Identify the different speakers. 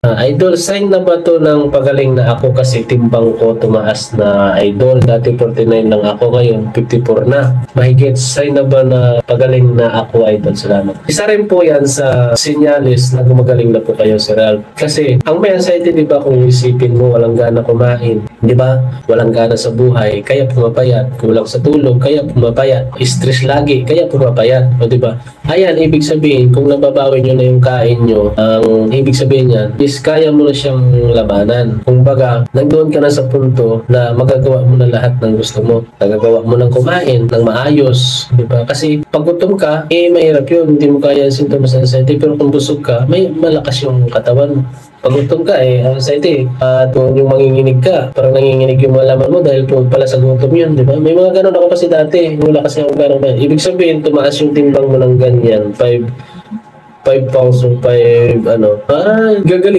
Speaker 1: Idol, sign na ba to ng pagaling na ako kasi timbang ko tumaas na idol. Dati 49 lang ako, ngayon 54 na. Mahigit, sign na ba na pagaling na ako idol? Salamat. Isa rin po yan sa sinyalis na gumagaling na po kayo, Sir Ralph. Kasi ang may anxiety, di ba, kung isipin mo walang gana kumain, di ba? Walang gana sa buhay, kaya pumapayat. Kulang sa tulog, kaya pumapayat. Stress lagi, kaya pumapayat. O di ba? Ayan, ibig sabihin, kung nababawi nyo na yung kain nyo, ang ibig sabihin yan, is kaya mo na siyang labanan. Kung baga, nandoon ka na sa punto na magagawa mo na lahat ng gusto mo. Nagagawa mo ng kumain, ng maayos. Di ba? Kasi pag gutom ka, mahirap yun. Hindi mo kaya ang symptoms ng anxiety. Pero kung busog ka, may malakas yung katawan. Pag gutom ka, anxiety. At kung yung manginginig ka, parang nanginginig yung mga laman mo dahil po pala sa gutom yun, di ba? May mga ganun ako kasi dati. Wala kasi ako ganun. Ibig sabihin, tumaas yung timbang mo ng ganyan. 5 pounds o 5, gagaling.